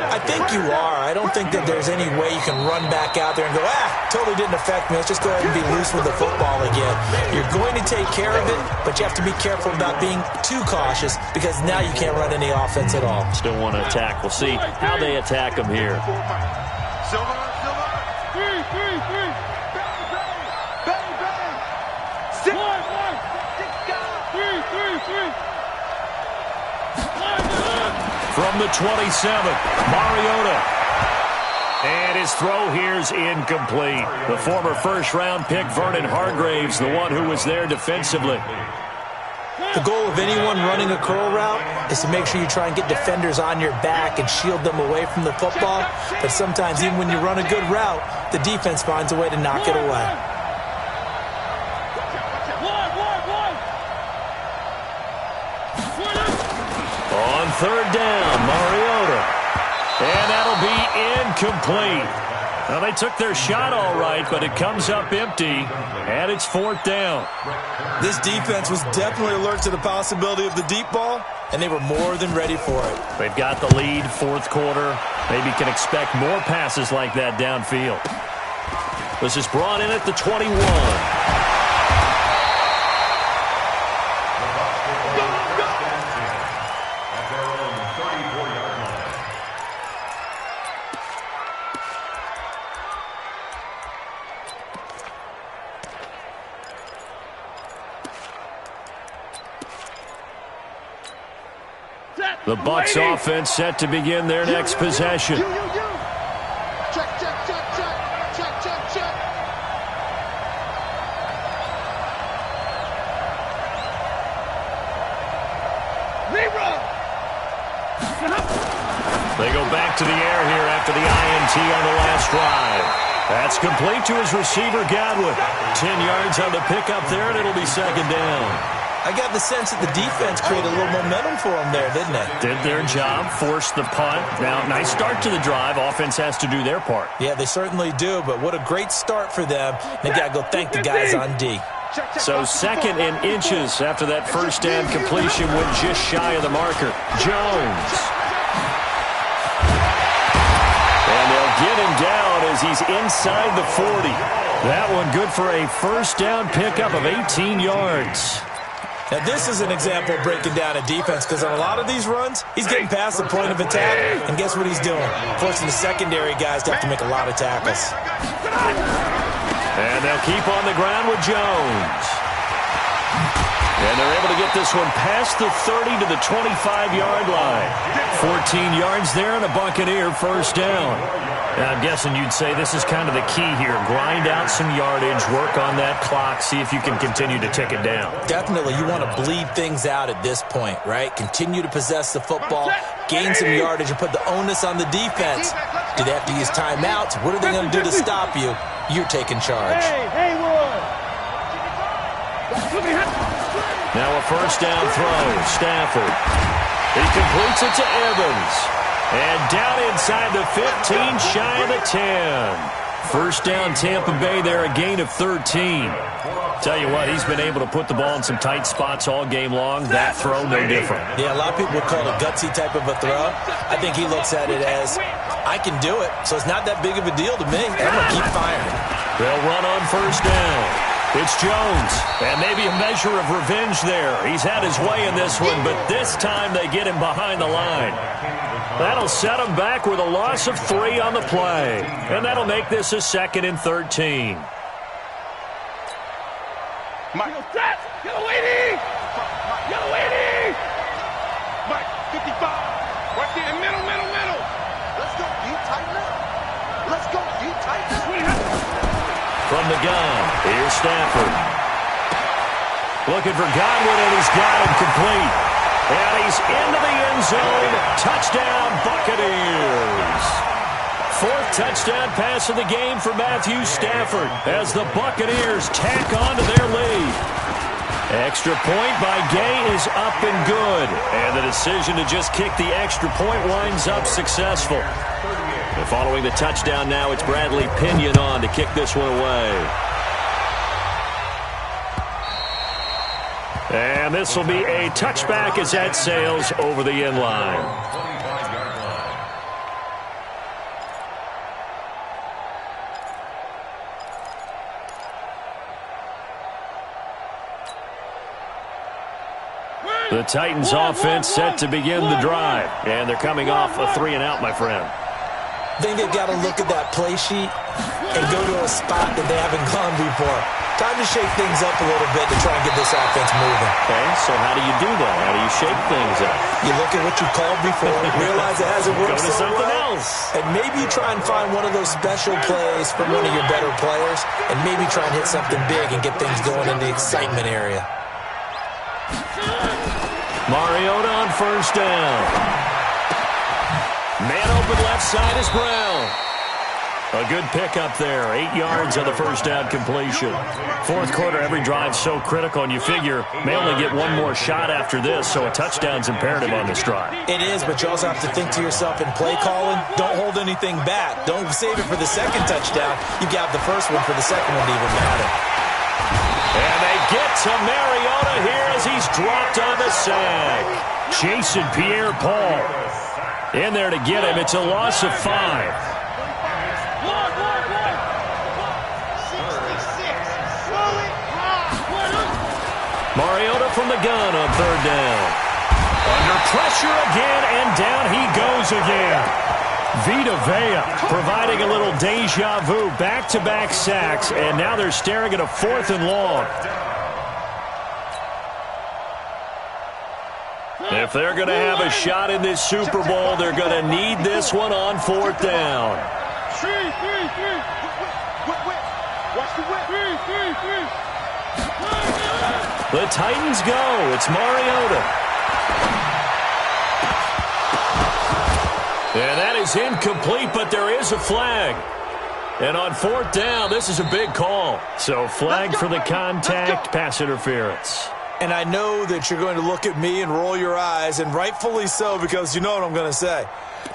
I think you are. I don't think that there's any way you can run back out there and go, totally didn't affect me. Let's just go ahead and be loose with the football again. You're going to take care of it, but you have to be careful about being too cautious because now you can't run any offense at all. Still want to attack. We'll see how they attack them here. Silver. 3. Bang, bang. 6. 3. From the 27, Mariota. And his throw here's incomplete. The former first-round pick, Vernon Hargraves, the one who was there defensively. The goal of anyone running a curl route is to make sure you try and get defenders on your back and shield them away from the football. But sometimes even when you run a good route, the defense finds a way to knock it away. On 3rd down, Mariota. And that'll be incomplete. Well, they took their shot all right, but it comes up empty, and it's 4th down. This defense was definitely alert to the possibility of the deep ball, and they were more than ready for it. They've got the lead, 4th quarter. Maybe can expect more passes like that downfield. This is brought in at the 21. The Bucs offense set to begin their next possession. Check. They go back to the air here after the INT on the last drive. That's complete to his receiver, Godwin. 10 yards on the pickup there, and it'll be 2nd down. I got the sense that the defense created a little momentum for them there, didn't they? Did their job, forced the punt. Now, nice start to the drive. Offense has to do their part. Yeah, they certainly do, but what a great start for them. They got to go thank the guys on D. So 2nd and inches after that first down completion went just shy of the marker. Jones. And they'll get him down as he's inside the 40. That one good for a first down pickup of 18 yards. Now, this is an example of breaking down a defense because on a lot of these runs, he's getting past the point of attack, and guess what he's doing? Forcing the secondary guys to have to make a lot of tackles. And they'll keep on the ground with Jones. And they're able to get this one past the 30 to the 25-yard line. 14 yards there and a Buccaneer first down. I'm guessing you'd say this is kind of the key here. Grind out some yardage, work on that clock, see if you can continue to tick it down. Definitely, you want to bleed things out at this point, right? Continue to possess the football, gain some yardage, and put the onus on the defense. Do they have to use timeouts? What are they going to do to stop you? You're taking charge. Now a first down throw. Stafford. He completes it to Evans. And down inside the 15, shy of the 10. First down Tampa Bay there, a gain of 13. Tell you what, he's been able to put the ball in some tight spots all game long. That throw, no different. Yeah, a lot of people would call it a gutsy type of a throw. I think he looks at it as, I can do it, so it's not that big of a deal to me. I'm going to keep firing. They'll run on first down. It's Jones, and maybe a measure of revenge there. He's had his way in this one, but this time they get him behind the line. That'll set him back with a loss of 3 on the play, and that'll make this a 2nd and 13. Mike, get away, get away, Mike, 55, right there, middle. Let's go, you tighten up. Let's go, you tighten up. From the gun, here's Stafford. Looking for Godwin, and he's got him complete. And he's into the end zone. Touchdown, Buccaneers. 4th touchdown pass of the game for Matthew Stafford as the Buccaneers tack on to their lead. Extra point by Gay is up and good. And the decision to just kick the extra point winds up successful. And following the touchdown now, it's Bradley Pinion on to kick this one away. And this will be a touchback as that sails over the end line. The Titans offense set to begin the drive. And they're coming off a 3-and-out, my friend. I think they've got to look at that play sheet and go to a spot that they haven't gone before. Time to shake things up a little bit to try and get this offense moving. Okay, so how do you do that? How do you shake things up? You look at what you called before, realize it hasn't worked Go to so something well, else. and maybe try and find one of those special plays from one of your better players, and maybe try and hit something big and get things going in the excitement area. Mariota on first down. Man open left side is Brown. A good pickup there. 8 yards on the first down completion. 4th quarter, every drive so critical, and you figure may only get one more shot after this, so a touchdown's imperative on this drive. It is, but you also have to think to yourself in play calling, don't hold anything back. Don't save it for the second touchdown. You got the first one for the second one to even matter. And they get to Mariota here as he's dropped on the sack. Jason Pierre-Paul in there to get him. It's a loss of 5. Mariota from the gun on 3rd down. Under pressure again, and down he goes again. Vita Vea providing a little deja vu, back-to-back sacks, and now they're staring at a 4th and long. If they're going to have a shot in this Super Bowl, they're going to need this one on 4th down. The Titans go. It's Mariota. And that is incomplete, but there is a flag. And on 4th down, this is a big call. So flag for the contact, pass interference. And I know that you're going to look at me and roll your eyes, and rightfully so, because you know what I'm going to say.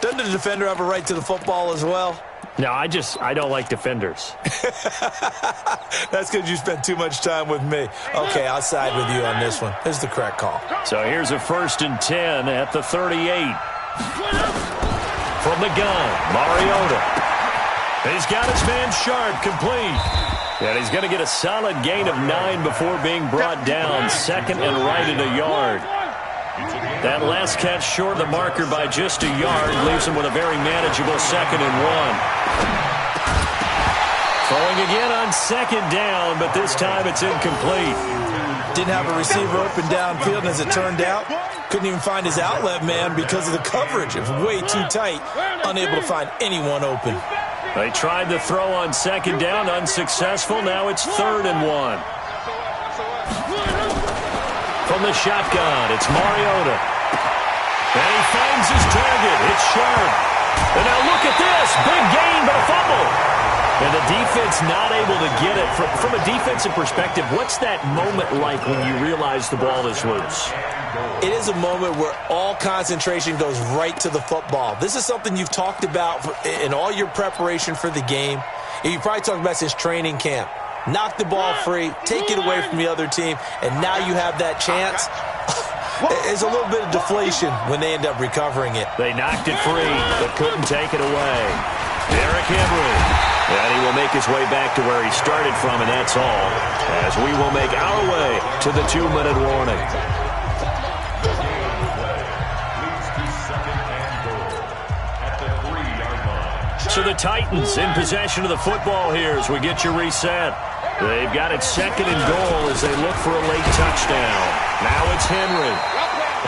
Doesn't the defender have a right to the football as well? No, I don't like defenders. That's because you spent too much time with me. Okay, I'll side with you on this one. This is the correct call. So here's a 1st and 10 at the 38. From the gun, Mariota. He's got his man Sharp complete. And he's going to get a solid gain of 9 before being brought down. 2nd and right at a yard. That last catch short of the marker by just a yard leaves him with a very manageable 2nd and 1. Throwing again on 2nd down, but this time it's incomplete. Didn't have a receiver open downfield, and as it turned out, couldn't even find his outlet man because of the coverage. It was way too tight, unable to find anyone open. They tried to throw on second down, unsuccessful. Now it's 3rd and 1. From the shotgun, it's Mariota. And he finds his target. It's Sharp. And now look at this. Big gain, but a fumble. And the defense not able to get it. From a defensive perspective, what's that moment like when you realize the ball is loose? It is a moment where all concentration goes right to the football. This is something you've talked about in all your preparation for the game. You probably talked about since training camp. Knock the ball free, take it away from the other team, and now you have that chance. It's a little bit of deflation when they end up recovering it. They knocked it free, but couldn't take it away. Derrick Henry. And he will make his way back to where he started from, and that's all, as we will make our way to the 2-minute warning. So the Titans in possession of the football here as we get you reset. They've got it 2nd and goal as they look for a late touchdown. Now it's Henry.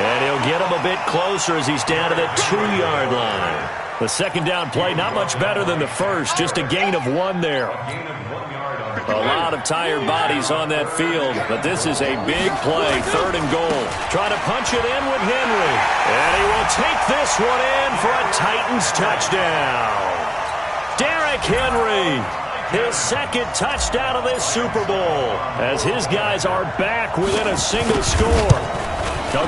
And he'll get him a bit closer as he's down to the 2-yard line. The second down play, not much better than the first, just a gain of 1 there. A lot of tired bodies on that field, but this is a big play, 3rd and goal. Trying to punch it in with Henry. And he will take this one in for a Titans touchdown. Derrick Henry, his 2nd touchdown of this Super Bowl, as his guys are back within a single score.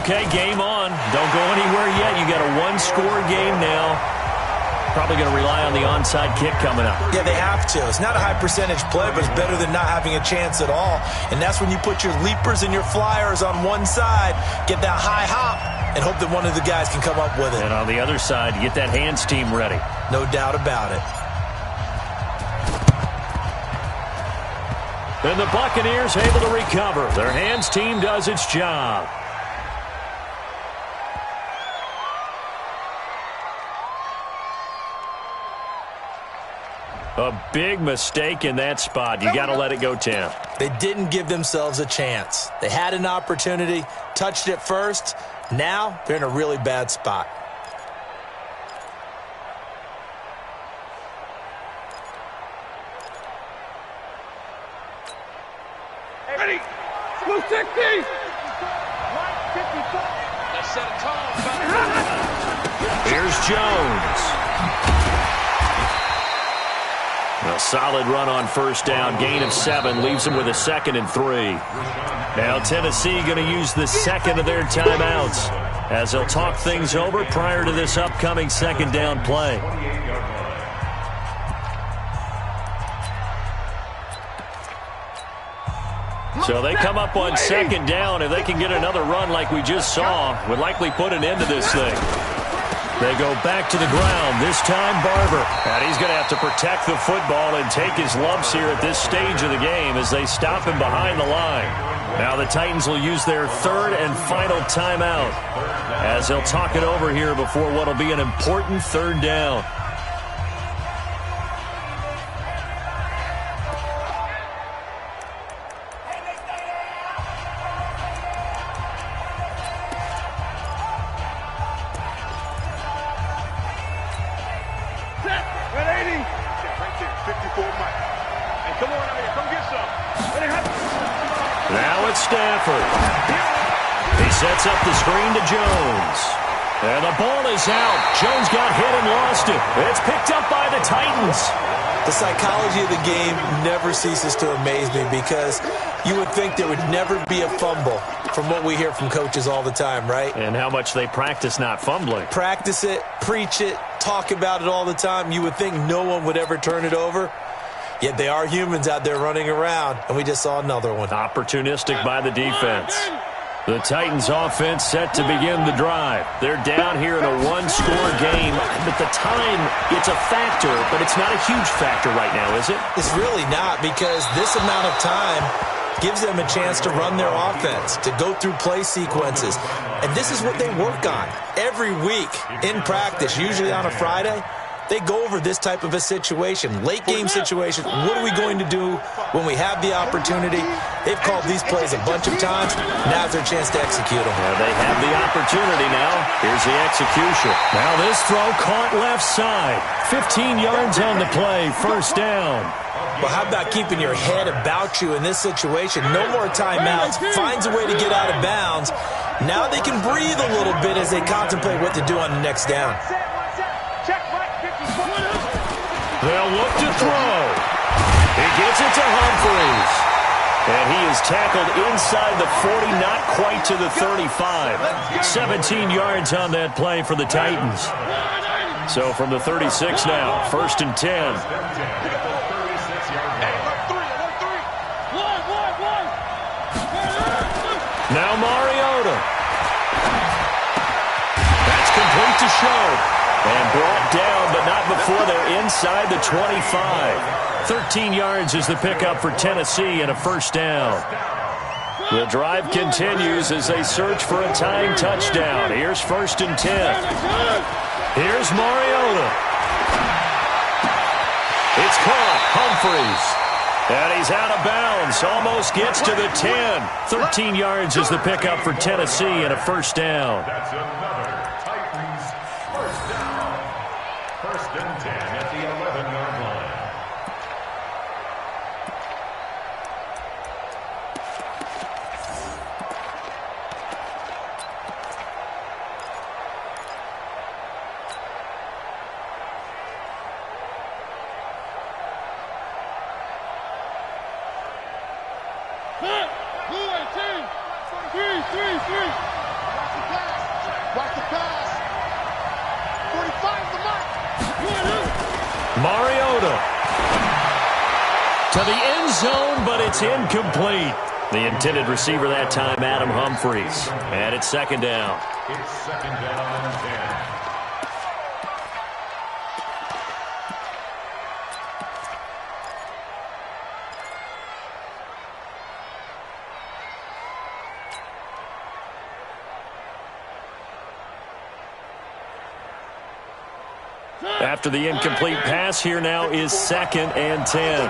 Okay, game on. Don't go anywhere yet. You got a 1-score game now. Probably going to rely on the onside kick coming up. Yeah, they have to. It's not a high-percentage play, but it's better than not having a chance at all. And that's when you put your leapers and your flyers on one side, get that high hop, and hope that one of the guys can come up with it. And on the other side, get that hands team ready. No doubt about it. And the Buccaneers able to recover. Their hands team does its job. A big mistake in that spot. You got to let it go, Tim. They didn't give themselves a chance. They had an opportunity, touched it first. Now they're in a really bad spot. Ready? Blue 60! They set a tone. Here's Jones. A solid run on first down. Gain of 7 leaves them with a 2nd and 3. Now Tennessee going to use the 2nd of their timeouts as they'll talk things over prior to this upcoming 2nd down play. So they come up on 2nd down. If they can get another run like we just saw, would likely put an end to this thing. They go back to the ground, this time Barber. And he's going to have to protect the football and take his lumps here at this stage of the game as they stop him behind the line. Now the Titans will use their 3rd and final timeout as they'll talk it over here before what will be an important 3rd down. Sets up the screen to Jones. And the ball is out. Jones got hit and lost it. It's picked up by the Titans. The psychology of the game never ceases to amaze me because you would think there would never be a fumble from what we hear from coaches all the time, right? And how much they practice not fumbling. Practice it, preach it, talk about it all the time. You would think no one would ever turn it over. Yet they are humans out there running around, and we just saw another one. Opportunistic by the defense. The Titans offense set to begin the drive. They're down here in a 1-score game. But the time, it's a factor, but it's not a huge factor right now, is it? It's really not, because this amount of time gives them a chance to run their offense, to go through play sequences. And this is what they work on every week in practice, usually on a Friday. they go over this type of a situation, late game situation. What are we going to do when we have the opportunity? They've called these plays a bunch of times. Now's their chance to execute them. Yeah, they have the opportunity now. Here's the execution. Now this throw caught left side. 15 yards on the play, first down. Well, how about keeping your head about you in this situation? No more timeouts. Finds a way to get out of bounds. Now they can breathe a little bit as they contemplate what to do on the next down. They'll look to throw. He gets it to Humphries. And he is tackled inside the 40, not quite to the 35. 17 yards on that play for the Titans. So from the 36 now, first and 10. Now Mariota. That's complete to Show. And brought down, but not before they're inside the 25. 13 yards is the pickup for Tennessee and a first down. The drive continues as they search for a tying touchdown. Here's first and 10. Here's Mariota. It's caught. Humphries. And he's out of bounds. Almost gets to the 10. 13 yards is the pickup for Tennessee and a first down. That's another Titans first down. First and 10 at the 11-yard line. Mariota to the end zone, but it's incomplete. The intended receiver that time, Adam Humphries. And it's second down. It's second down and 10. After the incomplete pass, here now is second and 10.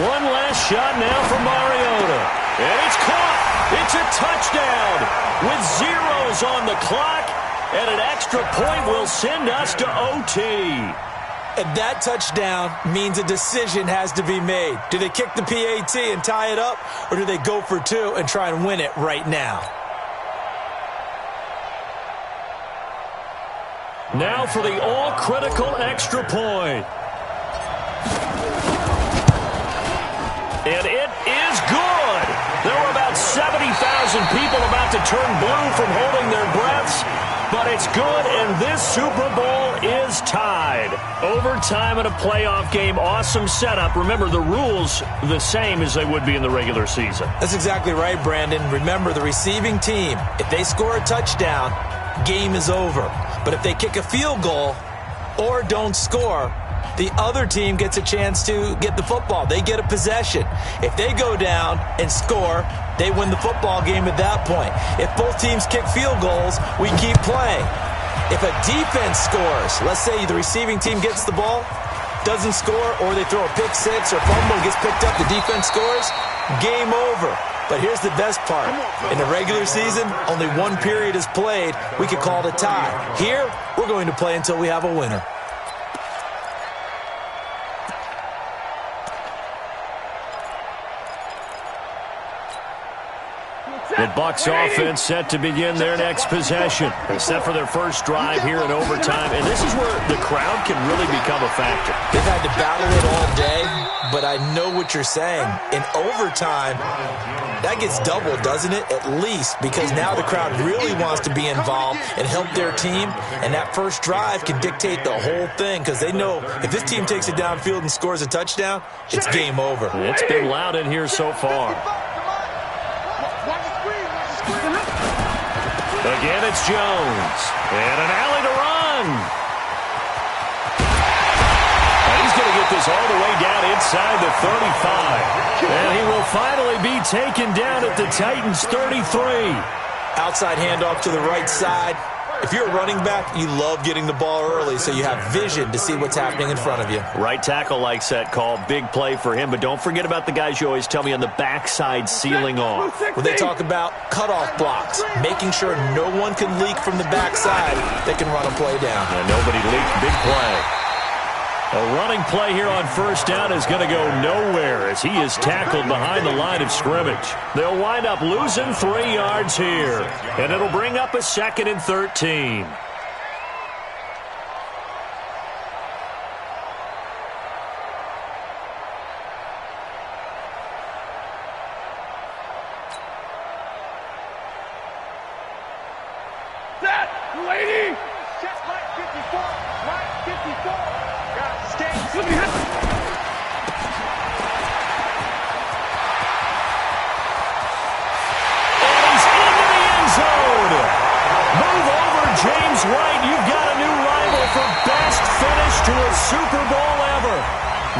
One last shot now for Mariota. And it's caught. It's a touchdown with zeros on the clock. And an extra point will send us to OT. And that touchdown means a decision has to be made. Do they kick the PAT and tie it up, or do they go for two and try and win it right now? Now for the all-critical extra point. And it is good. There were about 70,000 people about to turn blue from holding their breaths. But it's good, and this Super Bowl is tied. Overtime in a playoff game, awesome setup. Remember, the rules the same as they would be in the regular season. That's exactly right, Brandon. Remember, the receiving team, if they score a touchdown, game is over. But if they kick a field goal or don't score, the other team gets a chance to get the football. They get a possession. If they go down and score, they win the football game at that point. If both teams kick field goals, we keep playing. If a defense scores, let's say the receiving team gets the ball, doesn't score, or they throw a pick six or fumble and gets picked up, the defense scores, game over. But here's the best part. In the regular season, only one period is played. We could call it a tie. Here, we're going to play until we have a winner. The Bucs offense set to begin their next possession. They're set for their first drive here in overtime, and this is where the crowd can really become a factor. They've had to battle it all day, but I know what you're saying. In overtime, that gets doubled, doesn't it? At least, because now the crowd really wants to be involved and help their team, and that first drive can dictate the whole thing, because they know if this team takes it downfield and scores a touchdown, it's game over. It's been loud in here so far. Again, it's Jones. And an alley to run. And he's going to get this all the way down inside the 35. And he will finally be taken down at the Titans' 33. Outside handoff to the right side. If you're a running back, you love getting the ball early so you have vision to see what's happening in front of you. Right tackle likes that call. Big play for him. But don't forget about the guys you always tell me on the backside sealing off. When they talk about cutoff blocks, making sure no one can leak from the backside, they can run a play down. And nobody leaked. Big play. A running play here on first down is going to go nowhere as he is tackled behind the line of scrimmage. They'll wind up losing 3 yards here, and it'll bring up a 2nd and 13. Set, 280. Check right 54, right 54. And he's into the end zone. Move over, James White. You've got a new rival for best finish to a Super Bowl ever.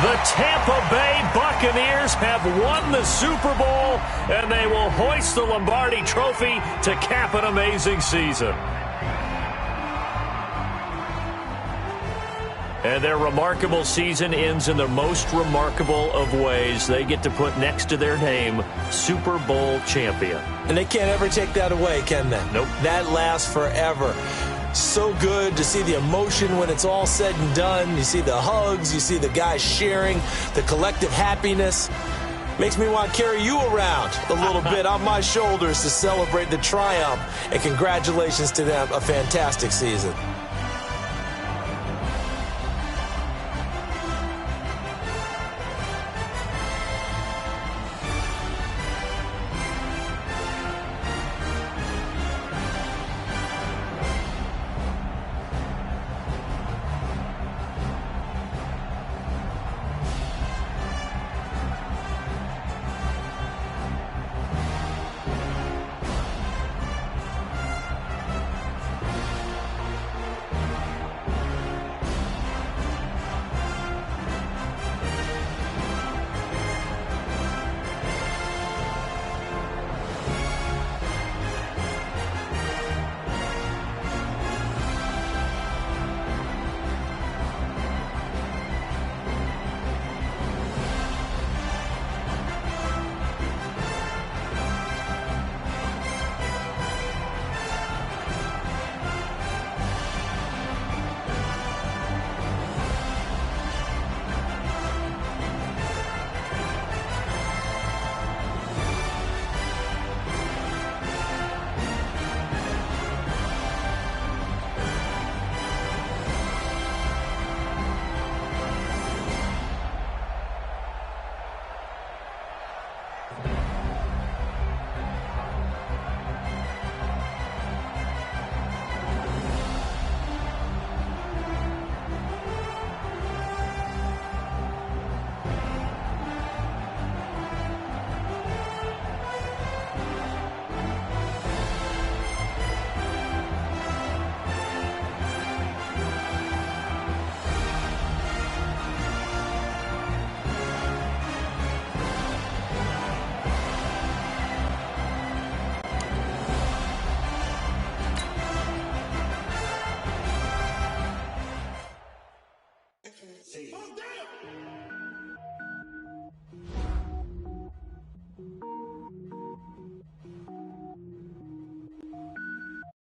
The Tampa Bay Buccaneers have won the Super Bowl, and they will hoist the Lombardi Trophy to cap an amazing season. And their remarkable season ends in the most remarkable of ways. They get to put next to their name, Super Bowl champion. And they can't ever take that away, can they? Nope. That lasts forever. So good to see the emotion when it's all said and done. You see the hugs, you see the guys sharing, the collective happiness. Makes me want to carry you around a little bit on my shoulders to celebrate the triumph. And congratulations to them, a fantastic season.